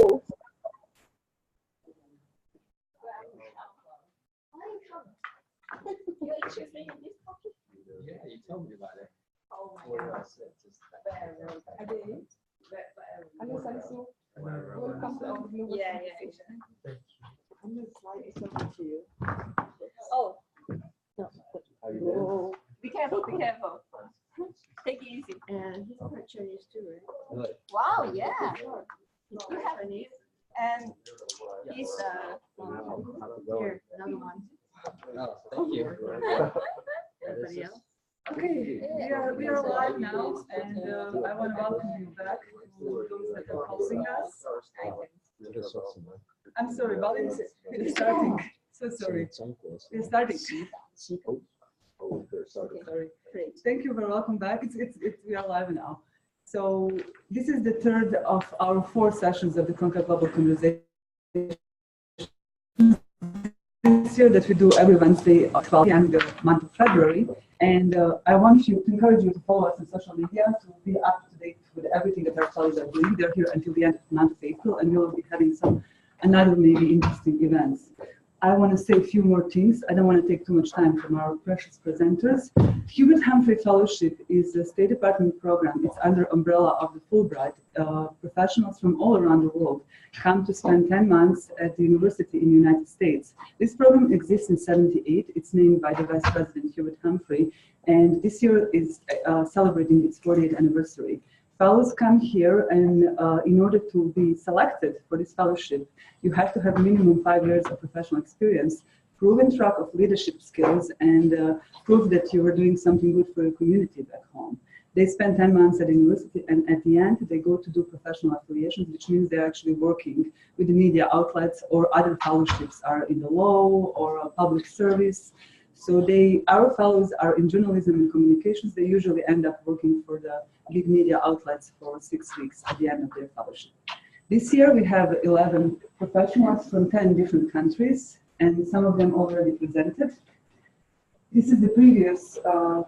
Yeah, you told me about it. Oh my God. Welcome to our view. Yeah. I'm going to slide this over to you. Oh. No. Be careful. Take it easy. And he's part Chinese too, right? Wow, yeah. You have it. And he's here, another one. Oh, thank you. Everybody else? Okay, we are live now, and I want to welcome you back to those that are hosting us. I'm sorry, but we're starting. So sorry. We're starting. Sorry. Thank you for welcome back. We are live now. So this is the third of our 4 sessions of the Cronkite Global Conversation this year that we do every Wednesday at 12 p.m. the month of February. And I want to encourage you to follow us on social media to be up to date with everything that our colleagues are doing. They're here until the end of the month of April, and we will be having another maybe interesting events. I want to say a few more things. I don't want to take too much time from our precious presenters. Hubert Humphrey Fellowship is a State Department program. It's under umbrella of the Fulbright. Professionals from all around the world come to spend 10 months at the university in the United States. This program exists in '78. It's named by the Vice President Hubert Humphrey, and this year is celebrating its 40th anniversary. Fellows come here, and in order to be selected for this fellowship, you have to have minimum 5 years of professional experience, proven track of leadership skills, and prove that you are doing something good for your community back home. They spend 10 months at the university, and at the end, they go to do professional affiliations, which means they're actually working with the media outlets, or other fellowships are in the law or public service. So our fellows are in journalism and communications. They usually end up working for the big media outlets for 6 weeks at the end of their fellowship. This year we have 11 professionals from 10 different countries, and some of them already presented. This is the previous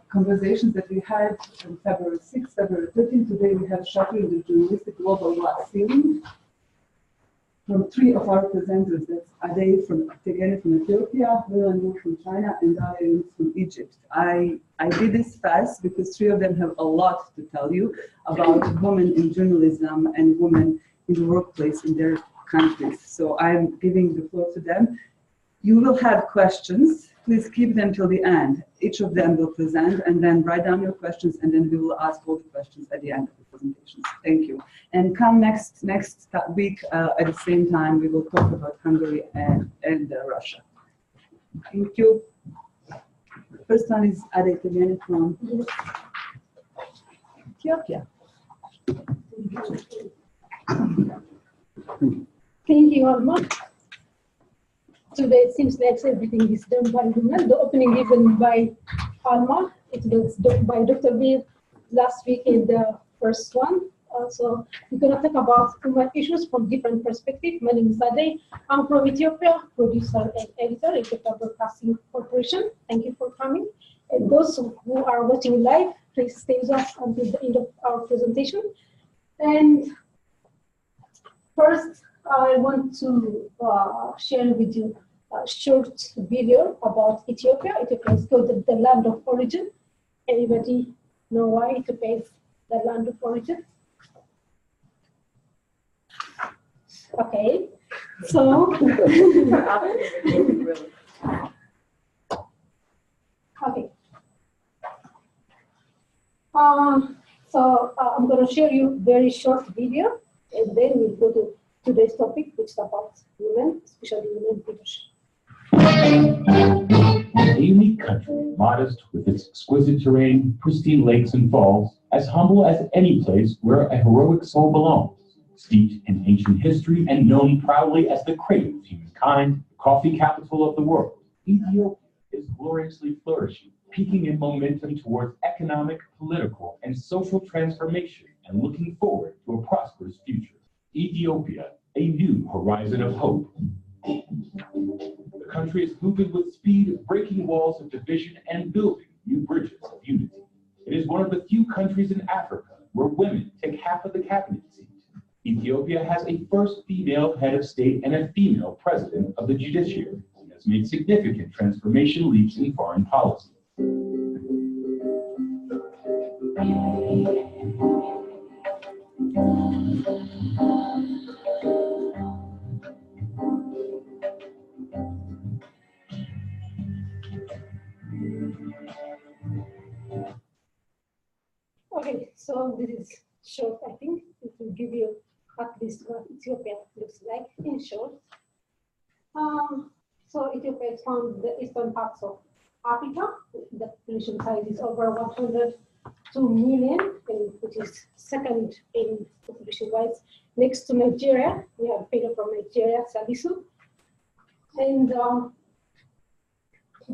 conversations that we had on February 6th, February 13th. Today we have Shattering the Journalistic Global Glass Ceiling from 3 of our presenters. That's Adey Tegene from Ethiopia, Lilan Wu from China, and Dalia Younis from Egypt. I did this fast because 3 of them have a lot to tell you about women in journalism and women in the workplace in their countries. So I'm giving the floor to them. You will have questions. Please keep them till the end. Each of them will present, and then write down your questions, and then we will ask all the questions at the end of the presentations. Thank you. And come next week at the same time, we will talk about Hungary and Russia. Thank you. The first one is Adey Tegene from Ethiopia. Thank you, Alma. Today it seems like everything is done by women. The opening given by Alma, it was done by Dr. Beer last week in the first one. So we're going to talk about human issues from different perspectives. My name is Adey. I'm from Ethiopia, producer and editor at Ethiopia Broadcasting Corporation. Thank you for coming. And those who are watching live, please stay with us until the end of our presentation. And first, I want to share with you a short video about Ethiopia. Ethiopia is called the land of origin. Anybody know why Ethiopia is the land of origin? Okay, so okay. I'm going to share you very short video, and then we'll go to today's topic, which is about women, especially women leadership. A unique country, modest with its exquisite terrain, pristine lakes and falls, as humble as any place where a heroic soul belongs, steeped in ancient history and known proudly as the cradle of humankind, the coffee capital of the world. Ethiopia is gloriously flourishing, peaking in momentum towards economic, political, and social transformation, and looking forward to a prosperous future. Ethiopia, a new horizon of hope. The country is moving with speed, breaking walls of division and building new bridges of unity. It is one of the few countries in Africa where women take half of the cabinet seat. Ethiopia has a first female head of state and a female president of the judiciary, and has made significant transformation leaps in foreign policy. Okay, so this is short, I think. It will give you at least what Ethiopia looks like in short. So Ethiopia is from the eastern parts of Africa. The population size is over 102 million, which is second in population-wise. Next to Nigeria, we have people from Nigeria, Salisu. And the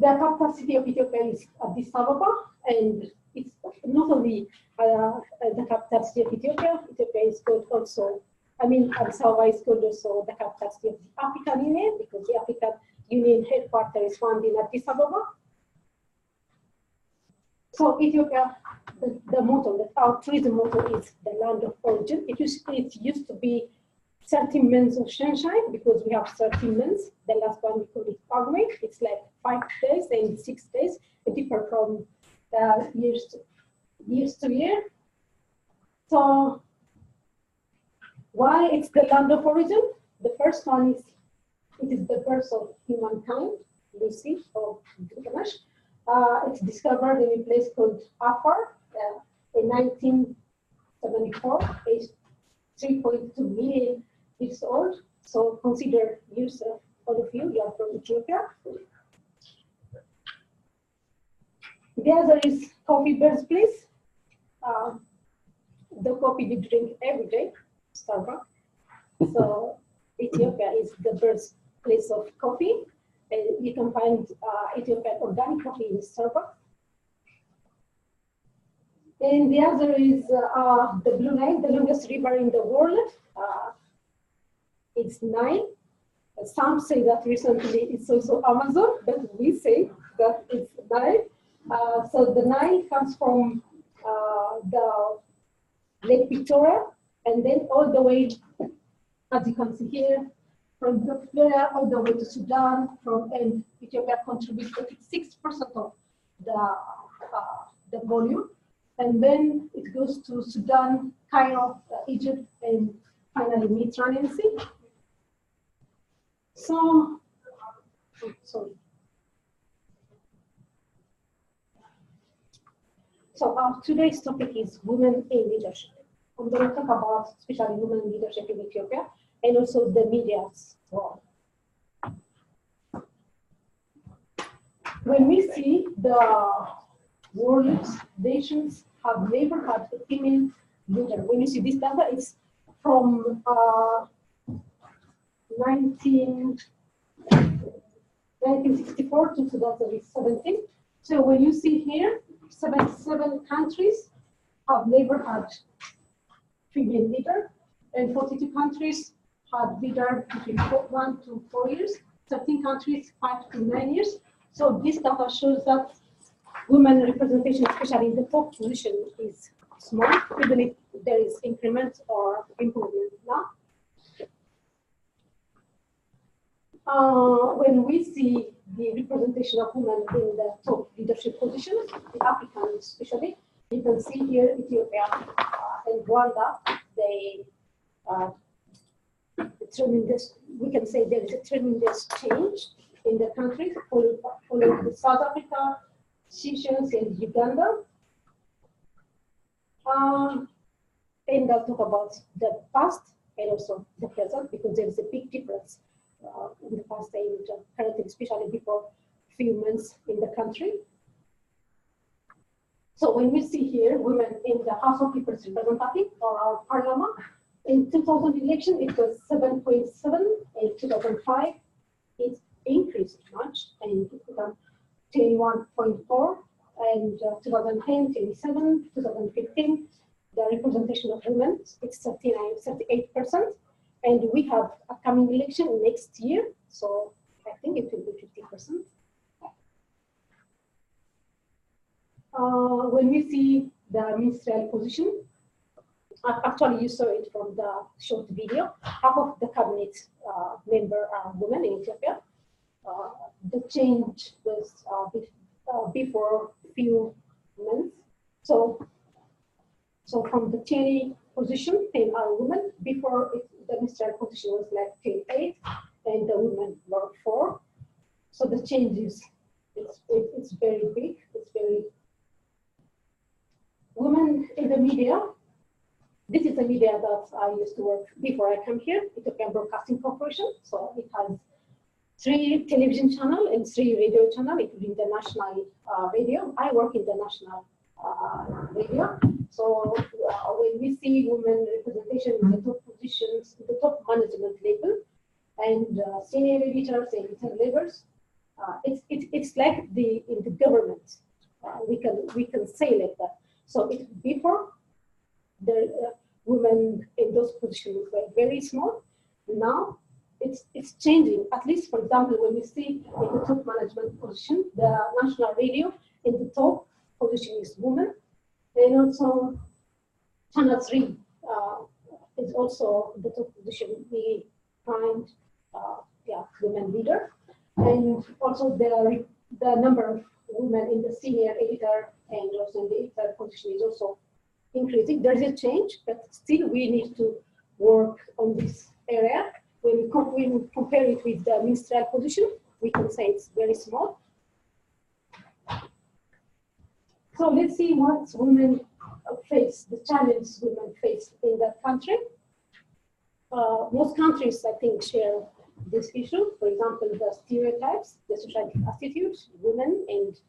capital city of Ethiopia is Addis Ababa, and it's not only the capital city of Ethiopia. Ethiopia is called also, Addis Ababa is called also the capital city of the African Union, because the African Union headquarters is found in Addis Ababa. So Ethiopia, the motto, our tourism motto is the land of origin. It used to be 13 months of sunshine, because we have 13 months. The last one we call it Pagme. It's like 5 days and 6 days. It differs from years to year. So why it's the land of origin? The first one is it is the birth of humankind, Lucy or Gilgamesh. It's discovered in a place called Afar in 1974. It's 3.2 million years old. So consider yourself, all of you are from Ethiopia. The other is coffee birthplace. The coffee we drink every day, Starbucks. So Ethiopia is the birthplace of coffee. And you can find Ethiopian organic coffee in Starbucks. And the other is the Blue Nile, the longest river in the world. It's Nile. Some say that recently it's also Amazon, but we say that it's Nile. So the Nile comes from the Lake Victoria, and then all the way, as you can see here, from Victoria all the way to Sudan, and Ethiopia contributes 86% of the volume. And then it goes to Sudan, Cairo, Egypt, and finally Mediterranean Sea. So, sorry. So today's topic is women in leadership. I'm going to talk about especially women in leadership in Ethiopia and also the media's role. When we see the world nations have never had a female leader. When you see this data, it's from 1964 to 2017. So when you see here, 77 countries have never had female leader, and 42 countries had leader between 1 to 4 years, 13 countries 5 to 9 years. So this data shows that women representation, especially in the top position, is small, even if there is increment or improvement now. When we see the representation of women in the top leadership positions, the Africans especially, you can see here Ethiopia and Rwanda, they tremendous, we can say there is a tremendous change in the countries, followed by South Africa, Seychelles, and Uganda. And I'll talk about the past and also the present, because there is a big difference in the past and current, especially before few months in the country. So when we see here women in the House of People's Representative or our Parliament, in 2000 election it was 7.7, in 2005 it increased much and it became 21.4, and 2010, 27, 2015, the representation of women, it's 38%. And we have a coming election next year, so I think it will be 50%. When we see the ministerial position, Actually, you saw it from the short video. Half of the cabinet member are women in Ethiopia. The change was before few months. So from the 20 position, 10 are women. Before the ministerial position was like 8, and the women were 4. So the change is it's very big. It's very women in the media. This is the media that I used to work before I came here, Ethiopian Broadcasting Corporation. So it has 3 television channels and 3 radio channels, including the national radio. I work in the national radio. So when we see women representation in the top positions, the top management level, and senior editors and editor levels, it's like in the government. We can say like that. So before the women in those positions were very small. Now it's changing. At least, for example, when we see in the top management position, the national radio in the top position is women, and also Channel 3 is also the top position. We find women leader, and also the number of women in the senior editor and also in the editor position is also increasing. There is a change, but still we need to work on this area. When we compare it with the ministerial position, we can say it's very small. So let's see what women face, the challenges women face in that country. Most countries, I think, share this issue. For example, the stereotypes, the society attitudes, women and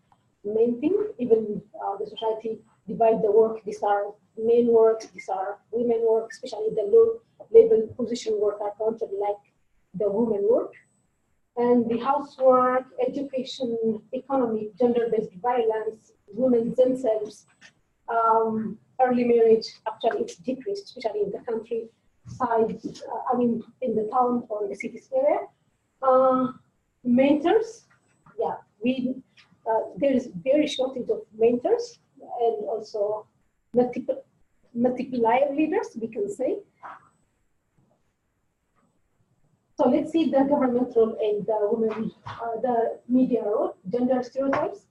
men thing, even the society divide the work. These are men work, these are women work, especially the low-level position work are counted like the women work. And the housework, education, economy, gender-based violence, women themselves, early marriage, actually it's decreased, especially in the countryside, in the town or in the cities area. Mentors, there is very shortage of mentors and also multiplier leaders, we can say. So let's see the government role and the women, the media role, gender stereotypes.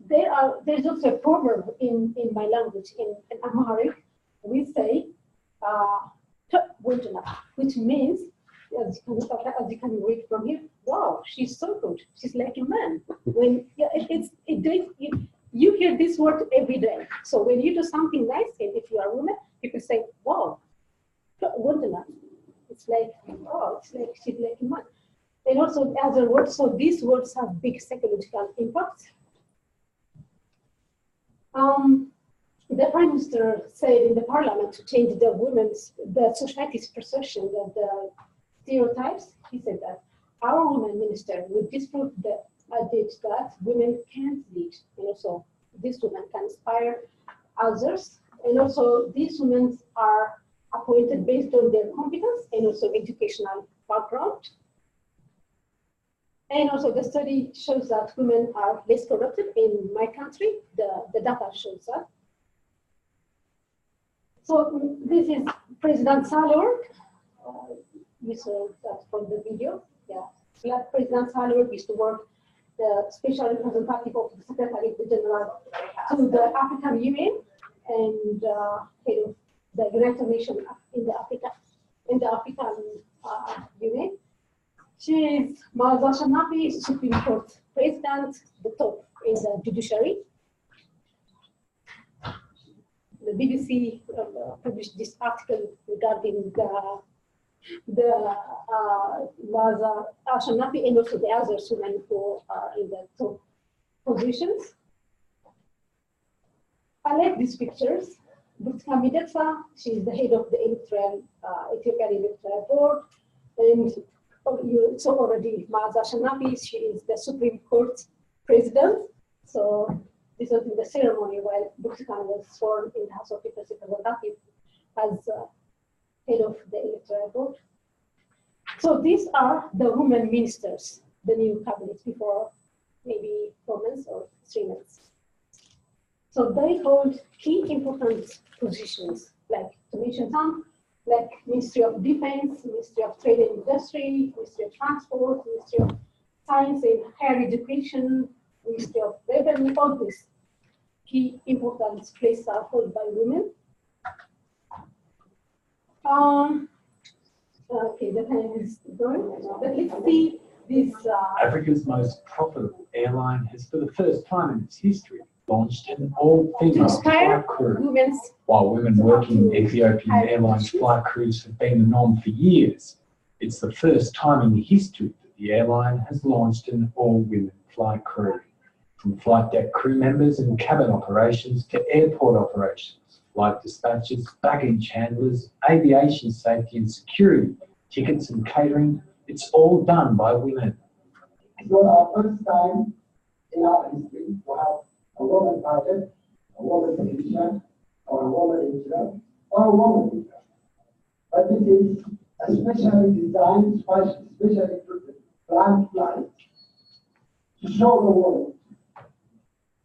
There's also a proverb in my language, in Amharic. We say, which means, as you can read from here, wow, she's so good. She's like a man. When you hear this word every day. So when you do something nice, and if you are a woman, people say, wow, it's like, oh, it's like she's like a man. And also other words, so these words have big psychological impact. The Prime Minister said in the Parliament to change the society's perception of the stereotypes. He said that our women minister will disprove the adage that women can't lead. And also, these women can inspire others. And also, these women are appointed based on their competence and also educational background. And also, the study shows that women are less corrupted in my country. The data shows that. So this is President Sahle-Work. You saw that from the video. Yeah, President Sahle-Work used to work the special representative of the Secretary General to the African Union and head of the United Nations in the African Union. She is Maaza Shanapi, Supreme Court President, the top in the judiciary. The BBC published this article regarding the Maaza Shanapi and also the other women who are in the top positions. I like these pictures. Burtukan Mideksa, she is the head of the Ethiopian Electoral Board, and you saw already Maaza Shanapi, she is the Supreme Court President. So this was in the ceremony while Burtukan was sworn in the House of People's Representatives as head of the Electoral Board. So these are the women ministers, the new cabinet before maybe 4 months or 3 months. So they hold key important positions, like to mention some, like Ministry of Defense, Ministry of Trade and Industry, Ministry of Transport, Ministry of Science and Higher Education, Ministry of Revenue, all these key important places are held by women. Okay, the time is going, but let's see this. Africa's most profitable airline has, for the first time in its history, launched an all-female flight crew. Women's While women working in Ethiopian Airlines flight crews have been the norm for years, it's the first time in the history that the airline has launched an all-women flight crew. From flight deck crew members and cabin operations to airport operations, flight dispatchers, baggage handlers, aviation safety and security, tickets and catering, it's all done by women. It's not our first time in our history to have a woman pilot, a woman technician, or a woman engineer, or a woman leader. But it is a specially designed, specially planned flight to show the world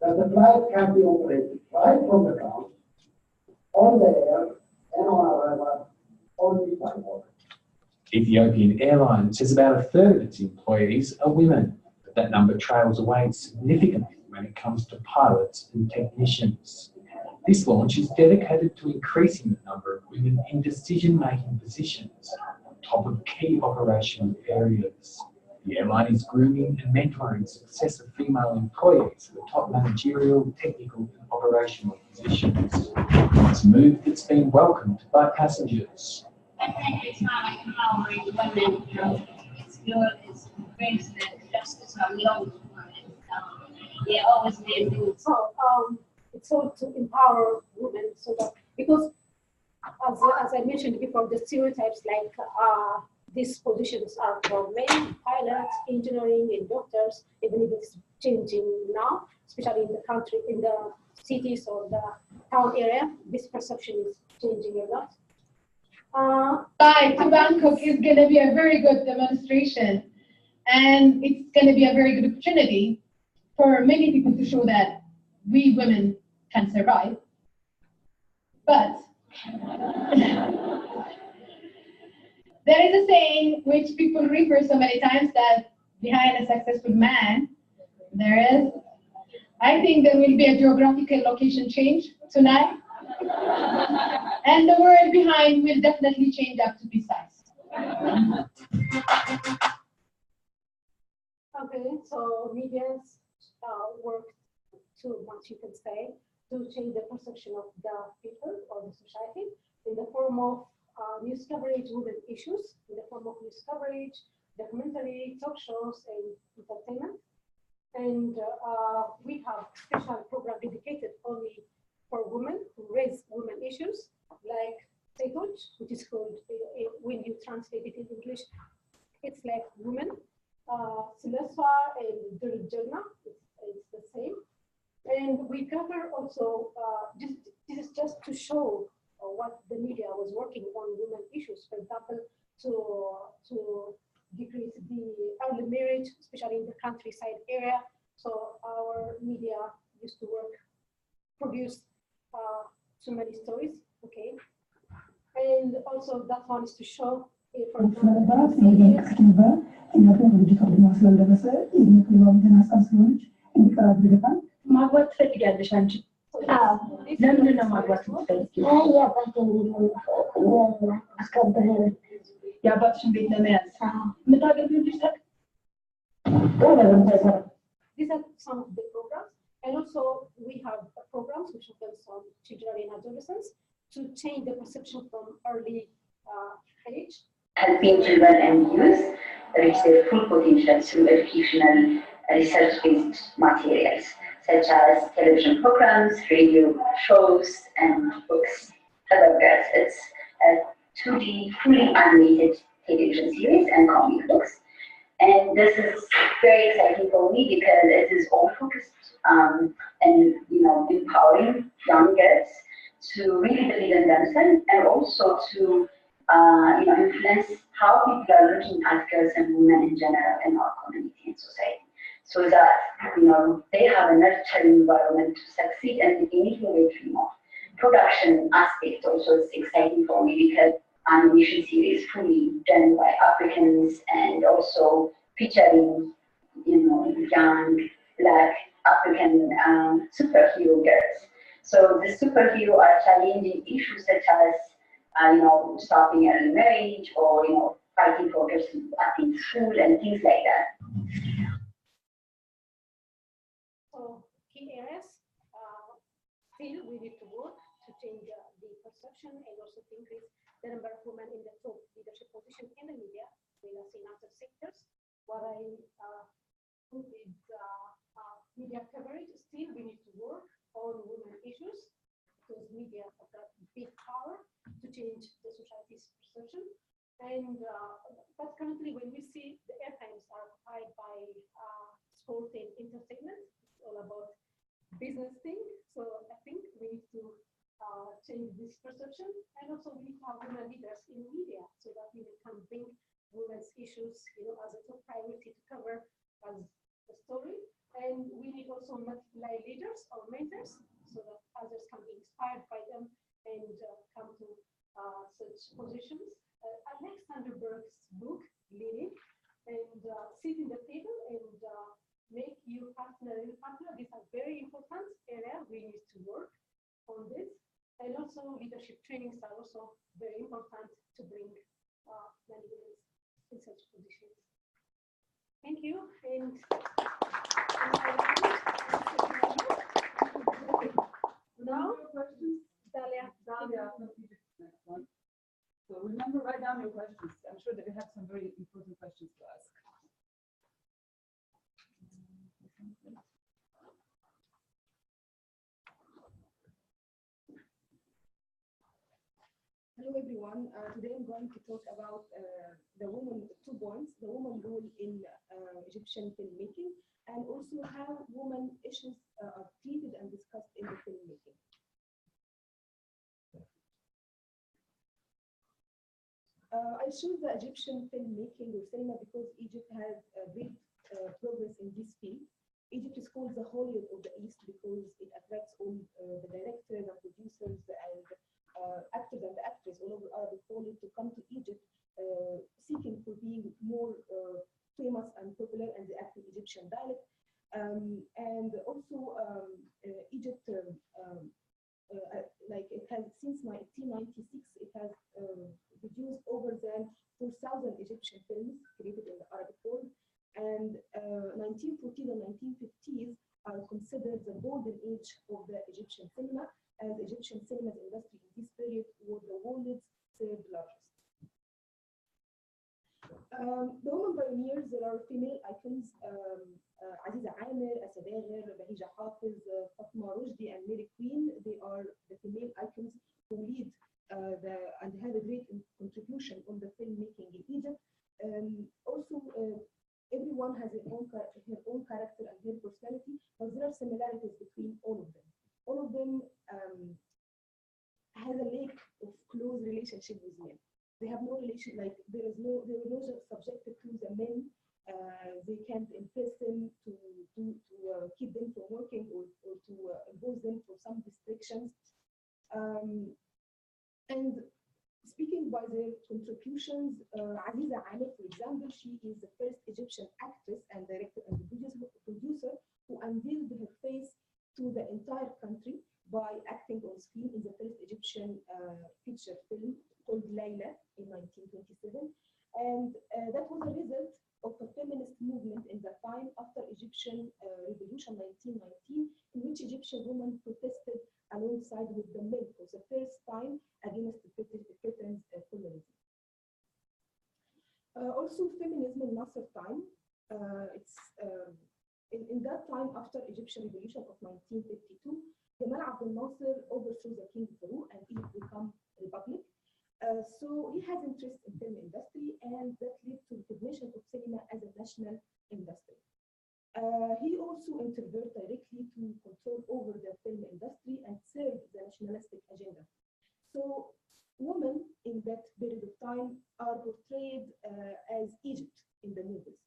that the flight can be operated right from the ground, on the air, and on a river, only by women. Ethiopian Airlines says about a third of its employees are women, but that number trails away significantly when it comes to pilots and technicians. This launch is dedicated to increasing the number of women in decision-making positions on top of key operational areas. The airline is grooming and mentoring successive female employees for the top managerial, technical and operational positions. It's a move that's been welcomed by passengers. I think it's not empowering women. It's good. It brings the justice on young women. They always been doing so. So it's all to empower women, so that because as I mentioned before, the stereotypes like these positions are for men, pilots, engineering, and doctors. Even if it's changing now, especially in the country, in the cities or the town area, this perception is changing a lot. Flight to Bangkok is going to be a very good demonstration, and it's going to be a very good opportunity for many people to show that we women can survive. But there is a saying which people refer so many times that behind a successful man, there is. I think there will be a geographical location change tonight. And the word behind will definitely change up to precise. Okay, so media's work too much, you can say, to change the perception of the people or the society in the form of news coverage, women issues, in the form of news coverage, documentary, talk shows, and entertainment. And we have special program dedicated only for women who raise women issues, like Setoj, which is called, when you translate it in English, it's like women. Sileswa and Durjana, it's the same. And we cover also, this is just to show what the media was working on women issues, for example, to decrease the early marriage, especially in the countryside area. So our media used to produce too many stories, okay? And also that one is to show, for example, ማግባት ትፈልጊያለሽ አንቺ? ለምንድን ነው ማግባት የምትፈልጊው? የአባትሽን ቤት ለመያዝ የምታገቢው ልጅ ታውቂ? These are some of the programs, and also we have programs which focus on children and adolescents to change the perception from early age. Helping children and youth reach their full potential through educational research-based materials, such as television programs, radio shows, and books. Hello Girls, it's a 2D fully animated television series and comic books. And this is very exciting for me because it is all focused and empowering young girls to really believe in themselves and also to influence how people are looking at girls and women in general in our community and society. so that they have a nurturing environment to succeed and they may dream of. Production aspect also is exciting for me because animation series fully done by Africans and also featuring young Black African superhero girls. So the superhero are challenging issues such as stopping early marriage or fighting for girls in school and things like that. So key areas, still we need to work to change the perception and also to increase the number of women in the top leadership position in the media, in other sectors. What I put is media coverage. Still we need to work on women issues because media have got big power to change the society's perception. And but currently when we see the airtimes are occupied by sport and entertainment, it's all about business thing. So I think we need to change this perception, and also we need to have women leaders in media so that we can bring women's issues, as a top priority to cover as a story. And we need also multiply leaders or mentors so that others can be inspired by them and come to such positions. Alexander Berg's book, Leading, and sit in the table and make you partner and partner. These are very important area. We need to work on this. And also leadership trainings are also very important to bring many women in such positions. Thank you. And now, questions? Dalia. Next one. So remember, write down your questions. I'm sure that you have some very important questions to ask. Hello everyone. Today I'm going to talk about the woman, 2 points, the woman role in Egyptian filmmaking, and also how women issues are treated and discussed in the filmmaking. I chose the Egyptian filmmaking or cinema because Egypt has great progress in this field. Egypt is called the Hollywood of the East because it attracts all the directors and producers and actors and actresses all over Arabic world to come to Egypt, seeking for being more famous and popular and they act in Egyptian dialect. And also Egypt, like it has since 1996, it has produced over than 4,000 Egyptian films created in the Arabic world. And 1940s and 1950s are considered the golden age of the Egyptian cinema, as Egyptian cinema's industry in this period was the world's 3rd largest. The women pioneers, there are female icons, Aziza Amir, Asa Dagher, Bahija Hafiz, Fatma Rushdie, and Mary Queen. They are the female icons who lead and have a great contribution on the filmmaking in Egypt. Also, everyone has her own character and her personality, but there are similarities between all of them. All of them has a lack of close relationship with men. They have no relation, like they were no subjected to the men. They can't impress them to keep them from working or to impose them for some restrictions. And speaking by their contributions, Aziza Amir, for example, she is the first Egyptian actress and director and producer who unveiled her face to the entire country by acting on screen in the first Egyptian feature film called Layla in 1927. And that was a result of a feminist movement in the time after Egyptian Revolution 1919, in which Egyptian women protested alongside with the men for the first time against the Britain's colonialism. Also, feminism in Nasser time, in that time after Egyptian Revolution of 1952, Gamal Abdel Nasser overthrew the king Farouk and Egypt became a republic. So he has interest in film industry, and that led to recognition of cinema as a national industry. He also interfered directly to control over the film industry and served the nationalistic agenda. So women in that period of time are portrayed as Egypt in the movies.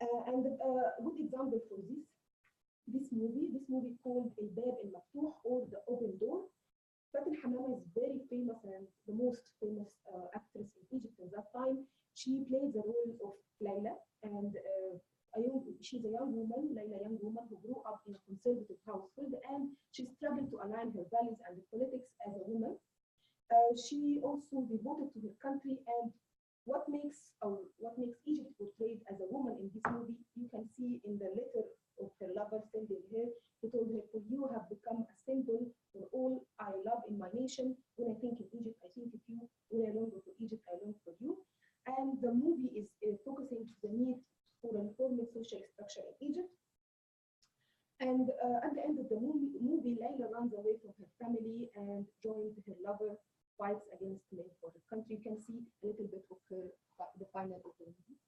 And a good example She played the role of Layla, and she's a young woman, Layla, young woman who grew up in a conservative household, and she struggled to align her values and politics as a woman. She also devoted to her country, and what makes Egypt portrayed as a woman in this movie, you can see in the letter of her lover sending her. He told her, "For you have become a symbol for all I love in my nation. When I think in Egypt, I think of you. When I long for Egypt, I long for you." And the movie is focusing on the need for a reforming social structure in Egypt. And at the end of the movie, Layla runs away from her family and joins her lover, fights against men for her country. You can see a little bit of her, the final of the movie.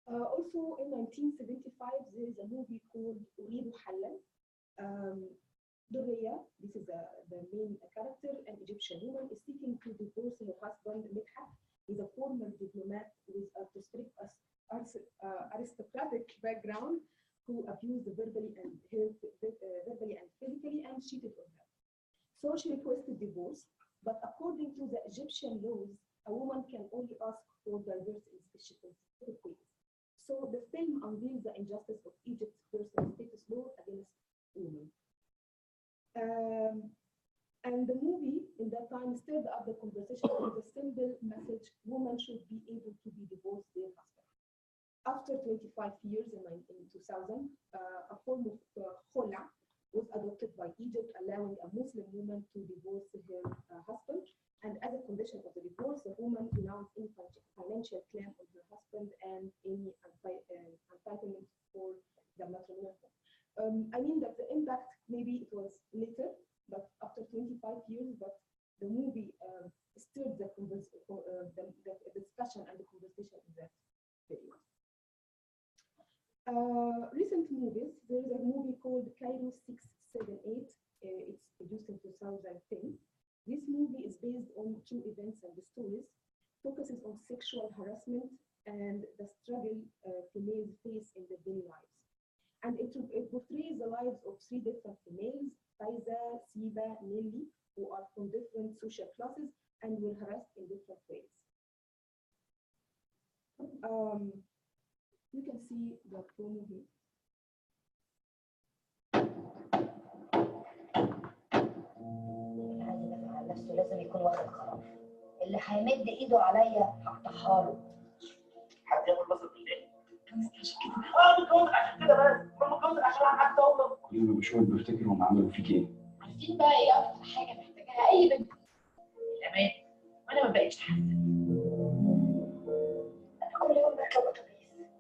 Also in 1975, there is a movie called أريد حلا. Dalia, this is the main character, an Egyptian woman, is seeking to divorce her husband, Midhat. He's a former diplomat with a aristocratic background who abused verbally and physically and cheated on her. So she requested divorce, but according to the Egyptian laws, a woman can only ask for divorce in specific ways. So the film unveils the injustice of Egypt's personal status law against women. And the movie in that time stirred up the conversation with a simple message: women should be able to be divorced their husband. After 25 years in 2000, a form of khola was adopted by Egypt, allowing a Muslim woman to divorce her husband. And as a condition of the divorce, the woman renounced any financial claim on her husband and any entitlement for the matrimonial home. I mean that the impact, maybe it was later, but after 25 years, but the movie stirred the discussion and the conversation in that period. Recent movies, there is a movie called Cairo 678. It's produced in 2010. This movie is based on true events and the stories, focuses on sexual harassment and the struggle females face in their daily lives. And it portrays the lives of three different females, Faiza, Siba, Nelly, who are from different social classes and were harassed in different ways. You can see the promo here. نفسه لازم يكون واخد قرار. اللي هيمد ايده عليا هقطعها له. حد ياكل بصل بالليل؟ متجوز عشان كده بس، ما متجوز عشان حد امك. كل يوم بشوفك بفتكر هم عملوا فيك ايه. عارفين بقى ايه اكتر حاجه محتاجاها اي بنت؟ الامان، وانا ما بقتش حاسه. انا كل يوم بركب اتوبيس،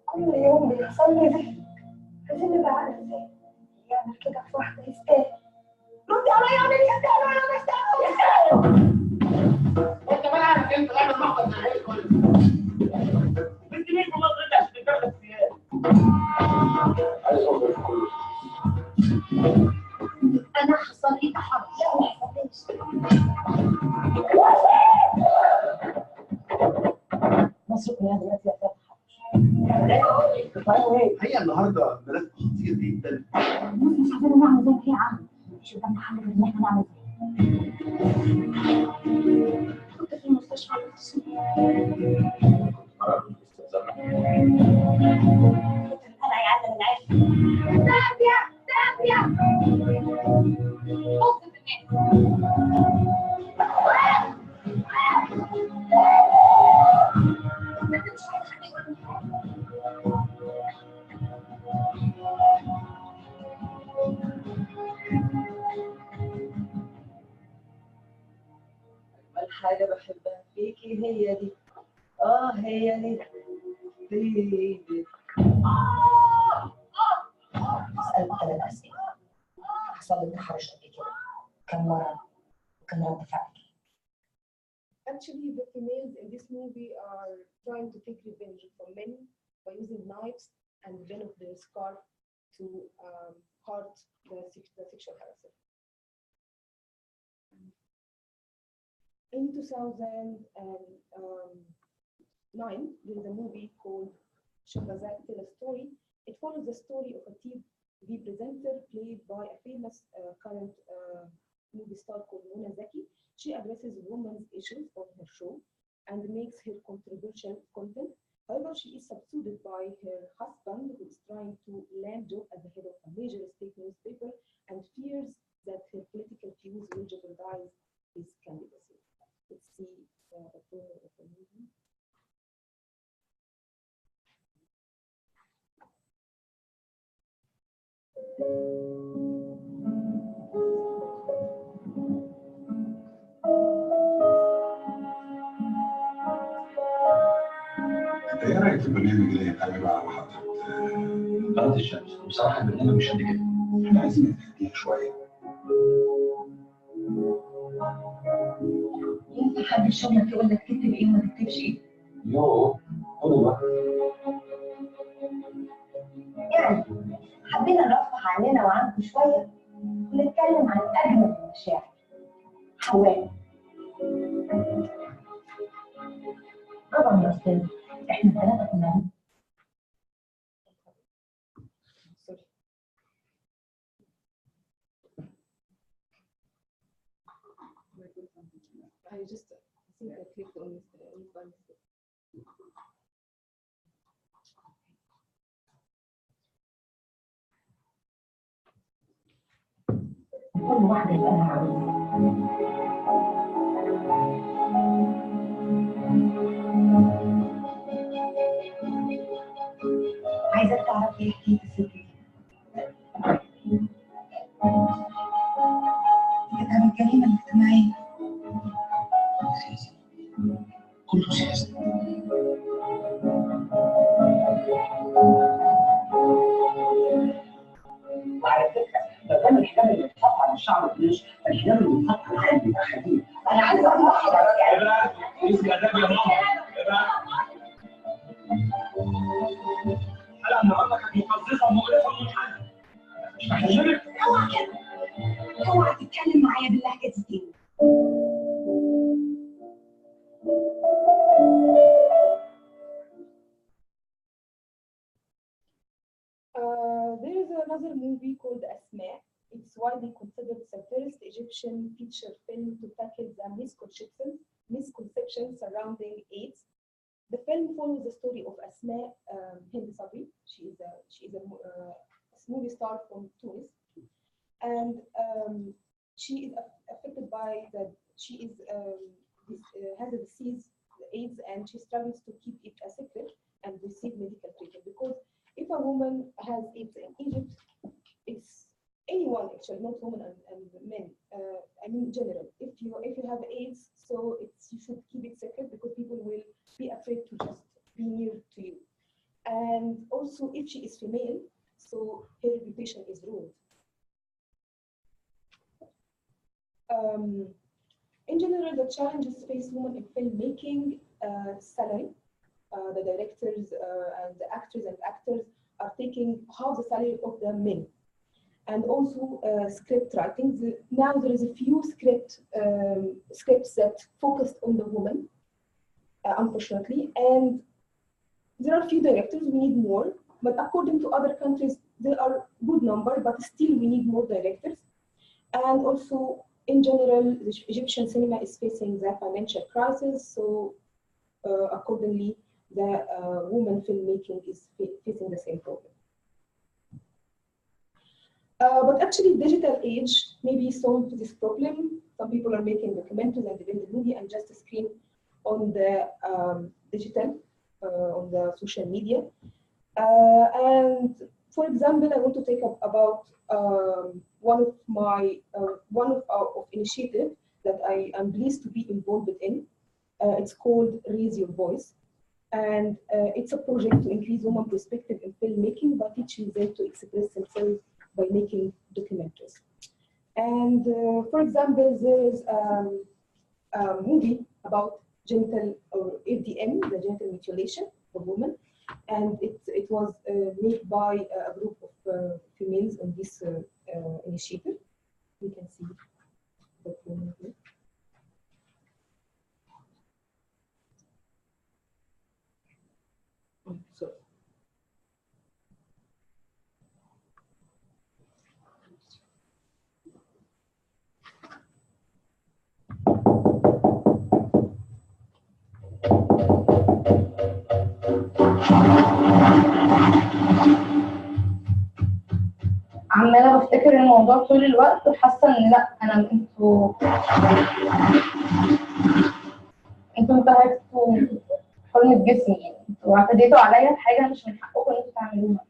كل يوم بيحصل لي ده. عايزين نبقى عارف ازاي يعمل كده في واحده يستاهل. ردي عليا انا يستاهل ولا ما يستاهل؟ يستاهل. وانت بقى عارف انت اعمل محضر معايا كويس. انت مين والله غلطت عشان تتجرد الثياب؟ عايز اوصل في كله. انا حصل لي تحرش. لا ما حصليش. منها دلوقتي يا هي النهارده ملف خطير جدا. مش عارفين نعمل زي ايه يا عم؟ مش قدامنا حل غير ان احنا نعمل كنت في المستشفى انا يا عم العيش دافية دافية بص في أجمل حاجة بحبها فيكي هي دي. هي دي. اسألك 3 أسئلة. حصل لك تحرش قبل كده؟ كم مرة؟ وكان رد فعلك؟ Actually, the females in this movie are trying to take revenge from men by using knives and the venom of their scarf to hurt the sexual harasser. In 2009, there is a movie called Shattering, Tell a Story. It follows the story of a TV presenter played by a famous current movie star called Mona Zaki. She addresses women's issues on her show and makes her controversial content. However, she is substituted by her husband, who is trying to land job at the head of a major state newspaper and fears that her political views will jeopardize his candidacy. Let's see a trailer of the movie. ايه رايك في البرنامج اللي هيتعمل على محطه قناة الشمس؟ بصراحة البرنامج مش قد كده. احنا عايزين نهديها شويه. ينفع حد في شغلك يقول لك تكتب ايه وما تكتبش ايه؟ يوه خد الوقت. يعني حبينا نرفه عننا وعنكم شوية ونتكلم عن أجمل المشاعر. حواء. طبعا يا أستاذ، إحنا ال3 كنا I just think I clicked on this by mistake. كل واحدة يبقى لها عروسة. عايزاك تعرف ايه حكاية الست دي. كانت من الجريمة الاجتماعية. كله سياسي. وعلى فكره ده كان الحجاب اللي بيتحط على الشعر فلوس، الحجاب اللي بيتحط على القلب بيبقى خفيف. انا عايز اقول لحضرتك ايه بقى؟ اسمي اداب يا ماما. ايه بقى؟ الحلقه النهارده كانت مقززه ومقرفه ومنحنه. مش هكلمك. اوعى كده. اوعى تتكلم معايا باللهجة دي تاني. There is another movie called Asma. It's widely considered the first Egyptian feature film to tackle the misconceptions surrounding AIDS. The film follows the story of Asma Hind Sabri. She is a movie star from Tunis, and she is affected by has a disease, AIDS, and she struggles to keep it a secret and receive medical treatment because if a woman has AIDS in Egypt, it's anyone actually, not women and men. I mean, in general, if you have AIDS, so you should keep it secret because people will be afraid to just be near to you. And also, if she is female, so her reputation is ruined. In general, the challenges face women in filmmaking: salary. The directors and the actors are taking half the salary of the men, and also script writing. Now there is a few scripts that focused on the woman, unfortunately, and there are few directors, we need more, but according to other countries, there are good number, but still we need more directors. And also, in general, the Egyptian cinema is facing the financial crisis, so accordingly, the women filmmaking is facing the same problem. But actually, digital age maybe solved this problem. Some people are making documentaries and independent movie and just screen on the digital, on the social media. And for example, I want to take up about one of our initiatives that I am pleased to be involved in. It's called Raise Your Voice. And it's a project to increase women perspective in filmmaking by teaching them to express themselves by making documentaries. And for example, there is a movie about genital or ADM, the genital mutilation for women, and it was made by a group of females on this initiative. We can see the film here. So. عمالة بفتكر الموضوع طول الوقت وحاسة إن لأ أنا انتوا انتهكتوا حرمة جسمي، يعني انتوا اعتديتوا عليا بحاجة مش من حقكم إن انتوا تعملوها.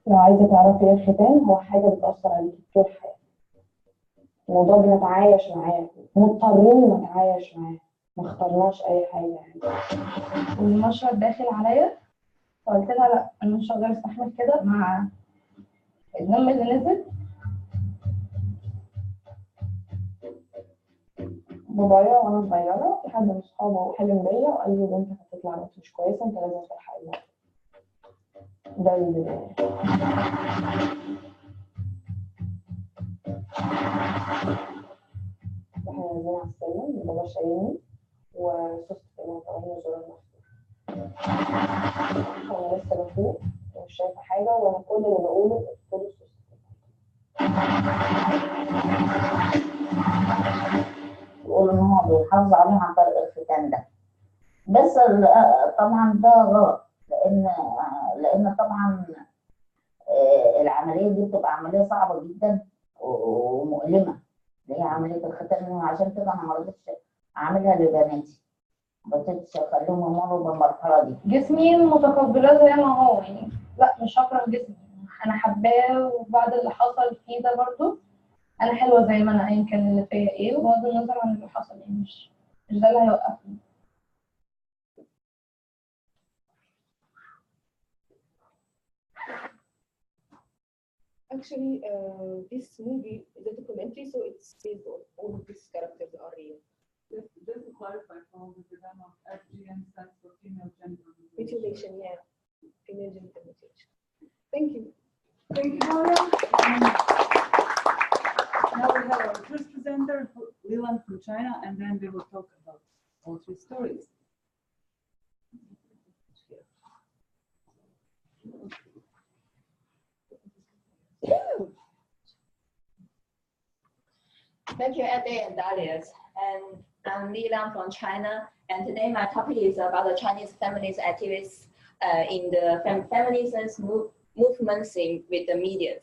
لو عايزة تعرفي ايه الختان، هو حاجة بتأثر عليكي طول الحياة. الموضوع بنتعايش معاه، مضطرين نتعايش معاه، ما اخترناش أي حاجة يعني. والمشهد داخل عليا فقلت لها لا انا مش هقدر استحمل كده مع الدم اللي نزل. بابايا وانا صغيره حد من اصحابه حلم بيا وقال لي بنتك هتطلع بنت مش كويسه، انت لازم تلحق الموضوع ده. البدايه احنا نازلين على السلم، بابا شايلني وصوت كمان طالعين زور المفتوح. انا لسه بفوق ومش شايفه حاجه، وانا كل اللي بقوله كله صوت. بيقولوا ان هو بيحافظ عليهم عن طريق الختان ده، بس طبعا ده غلط، لان طبعا العمليه دي بتبقى عمليه صعبه جدا ومؤلمه، اللي هي عمليه الختان. عشان كده انا ما رضيتش اعملها لبناتي، ما رضيتش اخليهم يمروا بالمرحله دي. جسمي متقبلاه زي ما هو، يعني لا مش هكره جسمي، انا حباه، وبعد اللي حصل فيه ده برضو انا حلوه زي ما انا ايا كان اللي فيا ايه، وبغض النظر عن اللي حصل، يعني مش ده اللي هيوقفني. Actually, this movie is a documentary, so it's based on all of these characters are real. Just to clarify, from the program of FGM stands for female genital mutilation. Yeah, female genital mutilation. Thank you. Thank you, Dalia. Now we have our first presenter, Lilan from China, and then we will talk about all three stories. Thank you, Adey and Dalia. And I'm Lilan from China, and today my topic is about the Chinese feminist activists in the feminism movements with the media.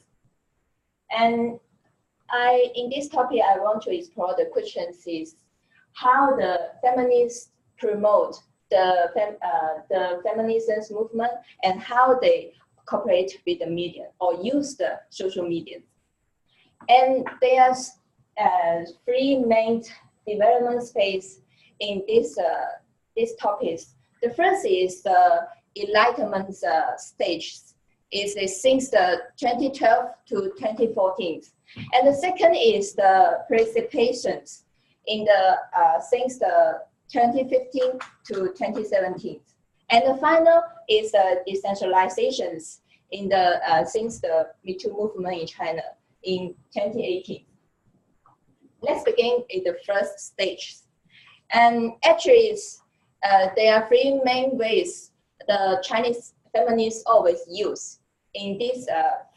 And in this topic, I want to explore the questions is how the feminists promote the feminism movement and how they cooperate with the media or use the social media. And there's three main development space in these topics. The first is the Enlightenment stage. It's since the 2012 to 2014. And the second is the precipitations in the since the 2015 to 2017. And the final is the decentralizations in the since the Me Too movement in China in 2018. Let's begin in the first stage. And actually, there are three main ways the Chinese feminists always use in this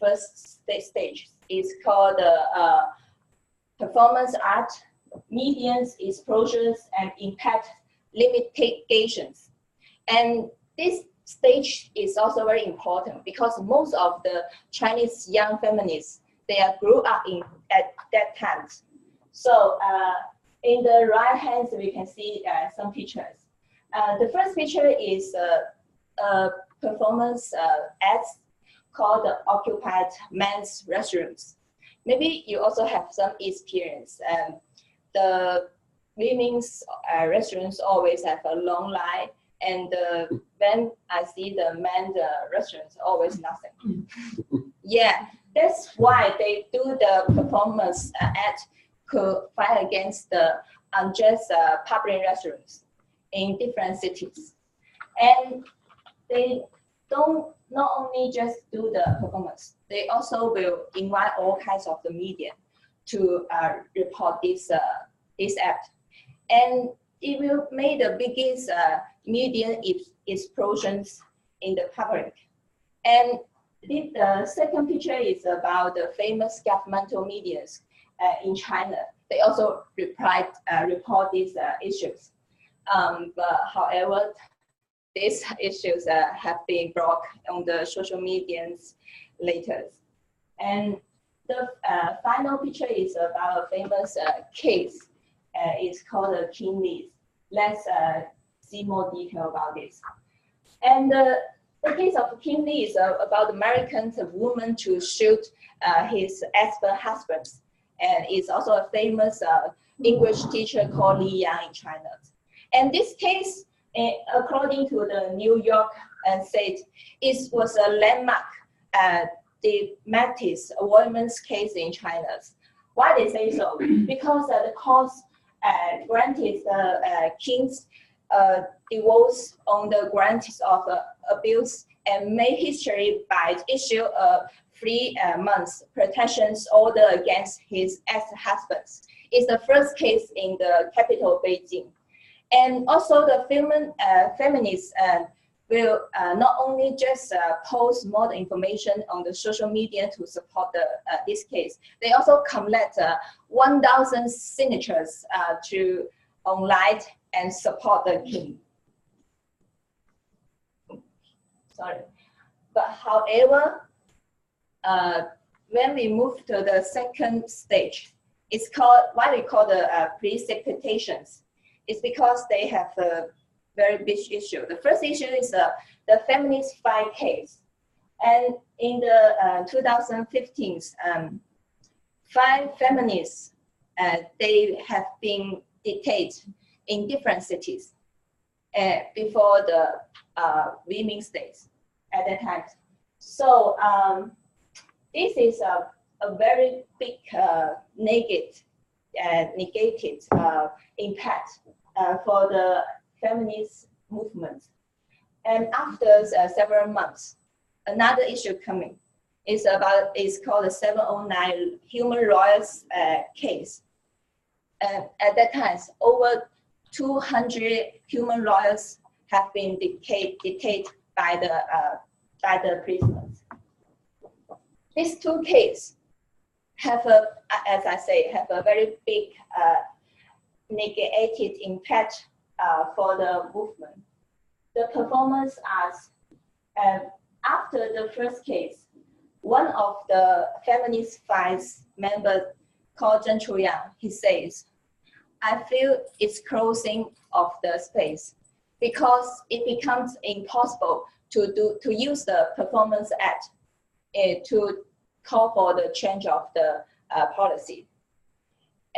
first stage. It's called performance art, mediums, explosions, and impact limitations. And this stage is also very important because most of the Chinese young feminists, they grew up at that time. So in the right hand, we can see some pictures. The first picture is a performance ads called the Occupied Men's Restrooms. Maybe you also have some experience. The women's restrooms always have a long line, and when I see the men's restrooms, always nothing. Yeah, that's why they do the performance ad to fight against the unjust public restrooms in different cities. And they don't not only just do the performance, they also will invite all kinds of the media to report this act. And it will make the biggest media explosions in the public. And the second picture is about the famous governmental medias in China. They also report these issues. But however, these issues have been brought on the social medias later. And the final picture is about a famous case. It's called the King Lee. Let's see more detail about this. And the case of King Lee is about American woman to shoot his ex-husband. And it's also a famous English teacher called Lilan in China. And this case, according to the New York State, it was a landmark dramatic women's case in China. Why they say so? Because the court granted the king's divorce on the grounds of abuse and made history by issue a 3 months protections order against his ex-husbands. It's the first case in the capital Beijing. And also the feminists will not only just post more information on the social media to support this case, they also collect 1,000 signatures to online and support the king. Sorry. But however, when we move to the second stage, it's called what we call the precipitations. It's because they have a very big issue. The first issue is the feminist fight case. And in the 2015, 5 feminists, they have been detained in different cities before the women's days at that time. So this is a very big negative impact for the feminist movement. And after several months, another issue coming is called the 709 human rights case. At that time, over 200 human rights have been detained by the prisoners. These 2 cases have as I say, have a very big negative impact for the movement. The performance arts, after the first case, one of the feminist fights members called Zheng Chuyang, he says, I feel it's closing of the space because it becomes impossible to use the performance act to call for the change of the policy.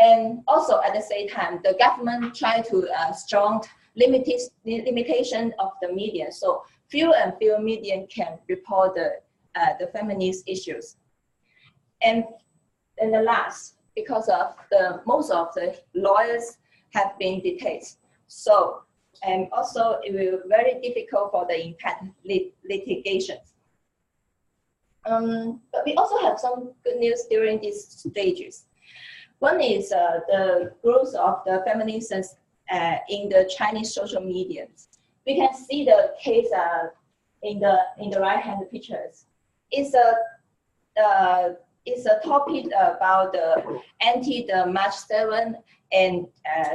And also at the same time, the government tried to strong limitation of the media. So fewer and fewer media can report the feminist issues. And the last, because of most of the lawyers have been detained. So, and also it will be very difficult for the impact litigations. But we also have some good news during these stages. One is the growth of the feminists in the Chinese social media. We can see the case in the right-hand pictures. It's a topic about the the March 7 and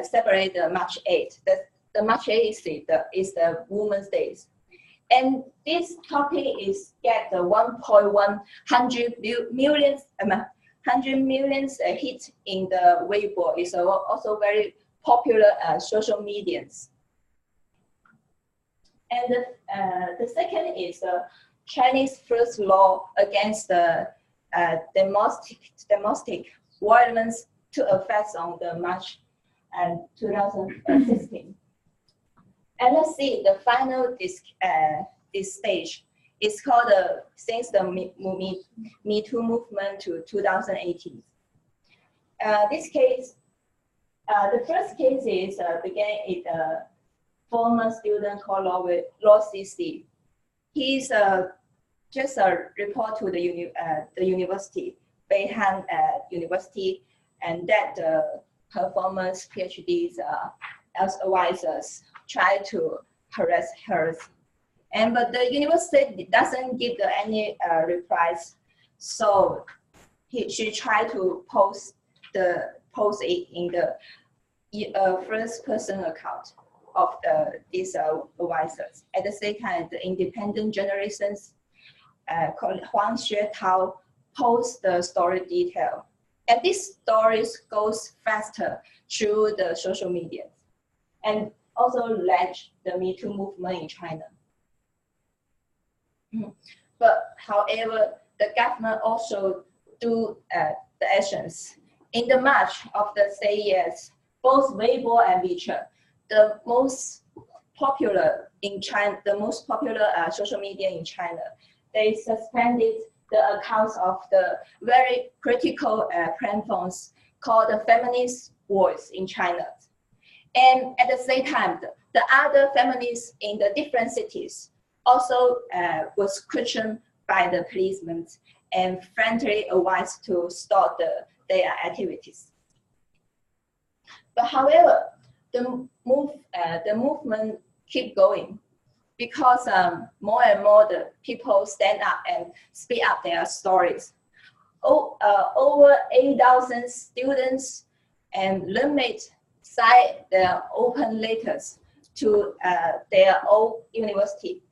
separate the March 8. The March 8 is the Women's Day. And this topic is get the 100 million hit in the Weibo. It's also very popular social medias. And the second is the Chinese first law against the domestic violence to affect on the March 2016. And let's see the final this stage. It's called since the Me Too movement to 2018. This case, the first case is began with a former student called Law CC. He's just a report to the university, Beihang University, and that her former PhDs as advisors try to harass her. But the university doesn't give any replies, so she tried to post it in the first person account of these advisors. At the same time, the independent journalists called Huang Xuetao post the story detail. And this story goes faster through the social media and also led the Me Too movement in China. But however, the government also do the actions. In the March of the same years, both Weibo and WeChat, the most popular in China, the most popular social media in China, they suspended the accounts of the very critical platforms called the Feminist Voice in China. And at the same time, the other feminists in the different cities also was questioned by the policemen and friendly advised to stop their activities. But however, the movement keep going because more and more the people stand up and speak up their stories. Over 8,000 students and roommates signed their open letters to their own university.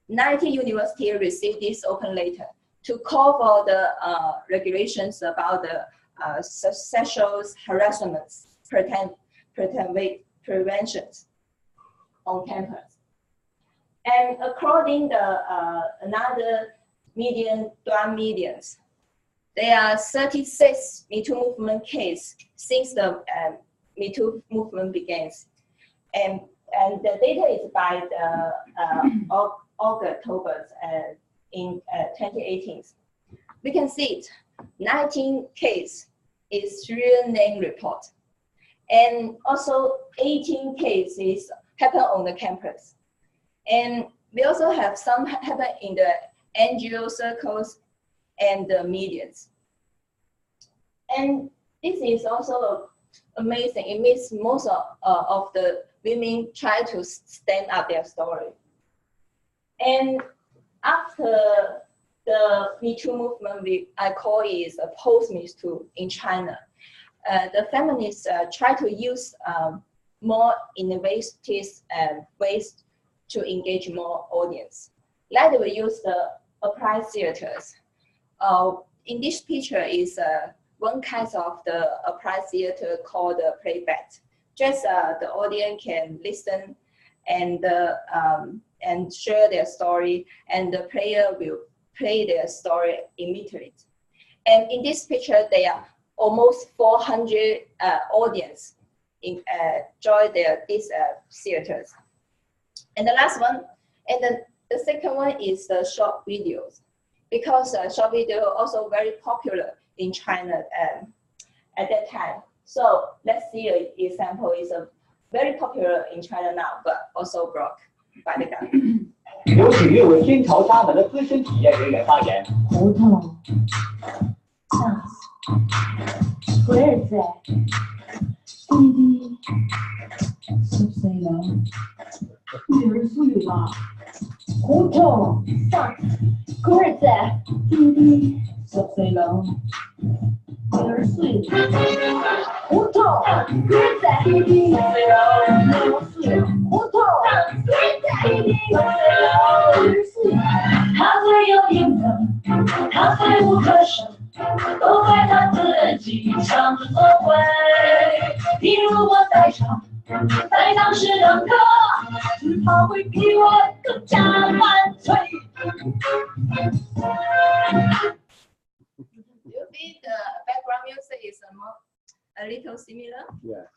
90 universities received this open letter to call for the regulations about the sexual harassment preventions on campus. And according to another median, there are 36 Me Too movement cases since the Me Too movement begins. And the data is by the October in 2018. We can see it, 19 cases is real name report. And also 18 cases happen on the campus. And we also have some happen in the NGO circles and the medias. And this is also amazing. It means most of the women try to stand up their story. And after the Me Too movement, I call it a post-Me Too in China. The feminists try to use more innovative ways to engage more audience. Like we use the applied theaters. In this picture is one kind of the applied theater called the playback. Just the audience can listen and share their story, and the player will play their story immediately. And in this picture, there are almost 400 audience join these theaters. And the last one, and the second one is the short videos, because short video also very popular in China at that time. So let's see an example. It's very popular in China now, but also blocked by the government. 有请6位天朝沙门的资深体验人员发言。胡同，上司，不认识哎。滴滴， 10岁了，20岁了，胡同上棍儿子，弟弟10岁了，20岁，胡同棍儿子，弟弟10岁了，6岁，胡同棍儿子，弟弟10岁了，20岁，他最有天分，他最不可胜。都怪他自己唱不会，你如果在场，在当时两个，只怕会比我更加干脆。Do you think the background music is a little similar? Yeah.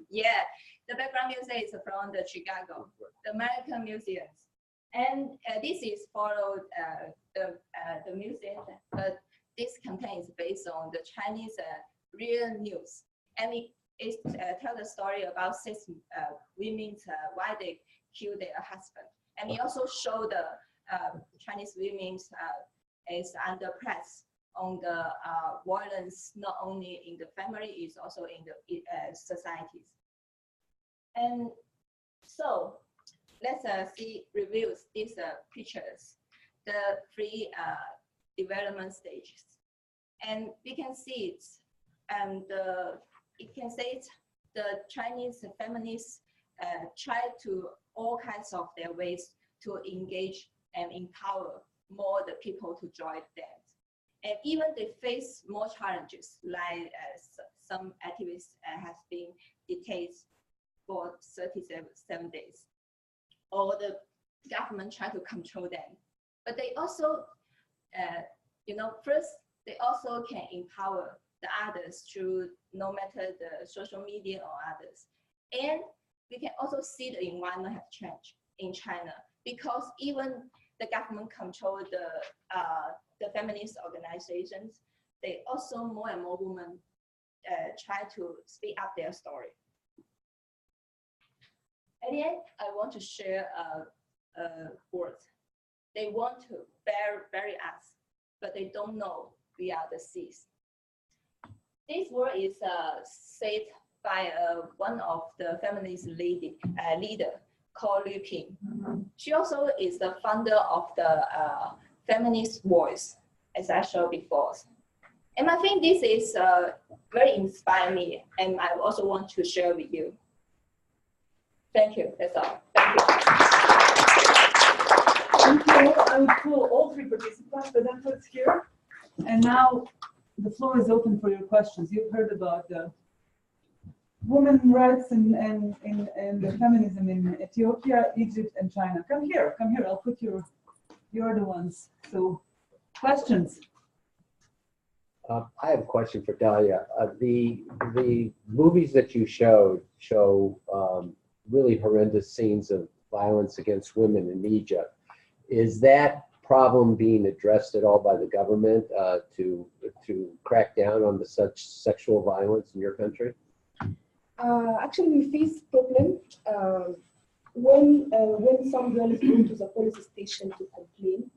Yeah, the background music is from the Chicago, the American museums, and this is followed the museum, but this campaign is based on the Chinese real news, and it tells the story about 6 women why they killed their husband, and it also showed the Chinese women is under press on the violence not only in the family, it's also in the societies. And so let's review these pictures, the 3 development stages, and we can see it, and it can say it, the Chinese feminists try to all kinds of their ways to engage and empower more the people to join them, and even they face more challenges, like some activists have been detained for 37 days, or the government try to control them, but they also first, they also can empower the others through no matter the social media or others. And we can also see the environment have changed in China, because even the government control the feminist organizations, they also more and more women try to speak up their story. At the end, I want to share a word. They want to bury us, but they don't know we are the seeds. This word is said by one of the feminist leader called Liu Ping. She also is the founder of the feminist voice, as I showed before. And I think this is very inspiring me, and I also want to share with you. Thank you. That's all. Thank you. Thank you. I would call all 3 participants, but then put here. And now the floor is open for your questions. You've heard about the women's rights and the feminism in Ethiopia, Egypt, and China. Come here. I'll put you're the ones. So, questions? I have a question for Dalia. The movies that you show really horrendous scenes of violence against women in Egypt. Is that problem being addressed at all by the government to crack down on such sexual violence in your country? Actually, we face problem when some girls go to the police station to complain.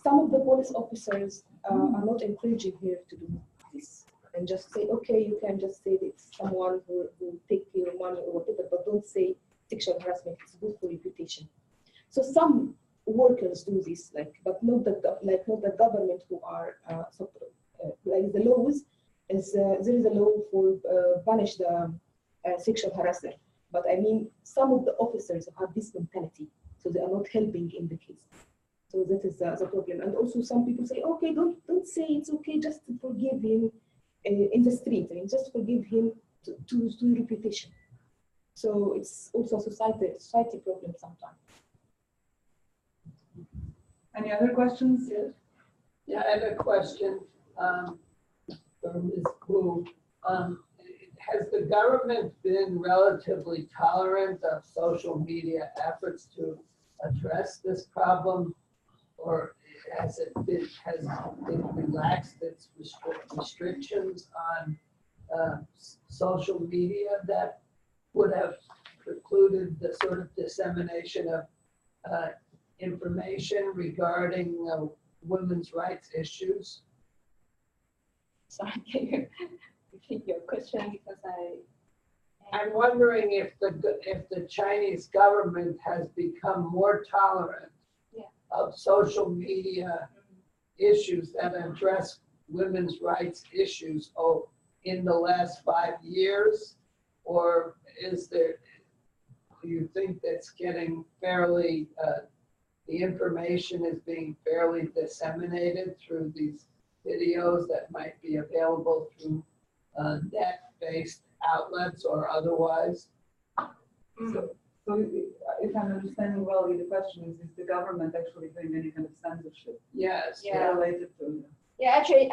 Some of the police officers are not encouraging her to do this and just say, okay, you can just say that it's someone who take your money or whatever, but don't say sexual harassment. It's good for reputation. So some workers do this, but not the government who are like the laws. There is a law for punish the sexual harasser, but I mean some of the officers have this mentality, so they are not helping in the case. So that is the problem. And also some people say, okay, don't say it's okay, just to forgive him in the street, I mean, just forgive him to reputation. So it's also a society problem sometimes. Any other questions? Yes. Yeah, I have a question for Ms. Wu. Has the government been relatively tolerant of social media efforts to address this problem, or has it relaxed its restrictions on social media that would have precluded the sort of dissemination of information regarding women's rights issues? Sorry, can you repeat your question, because I I'm wondering if the Chinese government has become more tolerant of social media issues that address women's rights issues in the last 5 years, or do you think that's getting fairly, the information is being fairly disseminated through these videos that might be available through net-based outlets or otherwise? So if I'm understanding well, the question is the government actually doing any kind of censorship? Yes. Related to. Yeah, actually,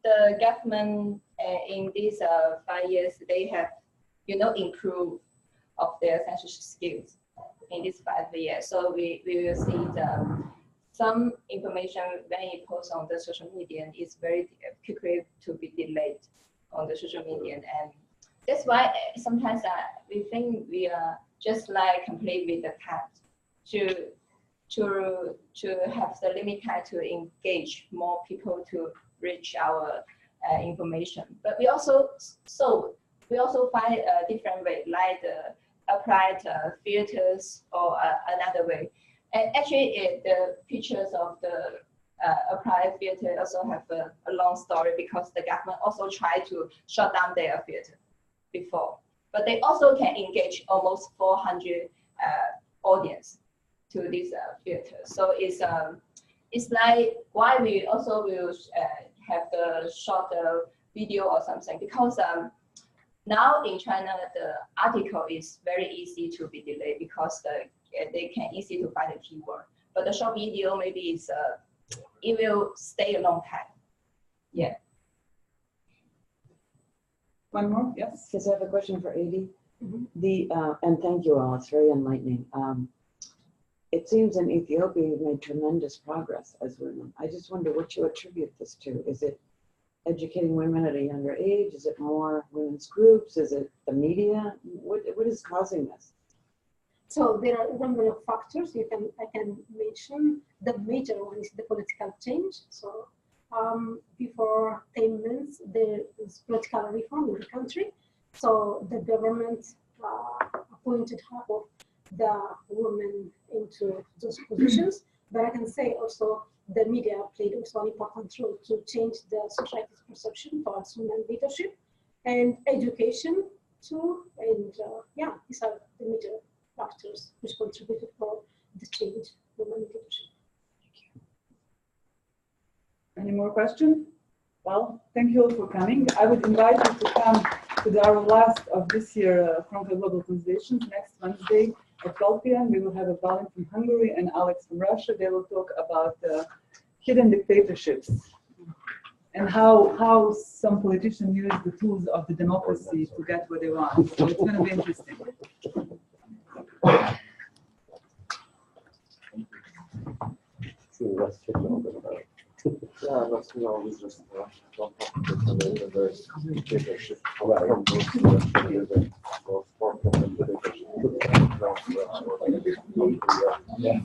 the government in these 5 years, they have, improved of their censorship skills in these 5 years. So we will see some information when it posts on the social media is very quickly to be delayed on the social media, and that's why sometimes we think we are just like complete with the cat to have the limit time to engage more people to reach our information. But we also find a different way, like the applied filters or another way. And actually, the pictures of the applied filter also have a long story, because the government also tried to shut down their filter before. But they also can engage almost 400 audience to this filter. So it's like why we also will have the short video or something, because now in China the article is very easy to be delayed, because they can easy to find the keyword. But the short video maybe is it will stay a long time. Yeah. One more, yes. Yes, I have a question for Adey. And thank you all, it's very enlightening. It seems in Ethiopia you've made tremendous progress as women. I just wonder what you attribute this to. Is it educating women at a younger age? Is it more women's groups? Is it the media? What is causing this? So there are a number of factors. I can mention the major one is the political change. So before 10 months, there is political reform in the country. So the government appointed half of the women into those positions. But I can say also the media played also an important role to change the society's perception towards women leadership, and education too. And yeah, these are the major factors which contributed for the change in women leadership. Any more questions? Well, thank you all for coming. I would invite you to come to our last of this year Cronkite Global Conversations next Wednesday at 12 p.m. We will have a Valin from Hungary and Alex from Russia. They will talk about hidden dictatorships and how some politicians use the tools of the democracy to get what they want. So it's going to be interesting. Yeah.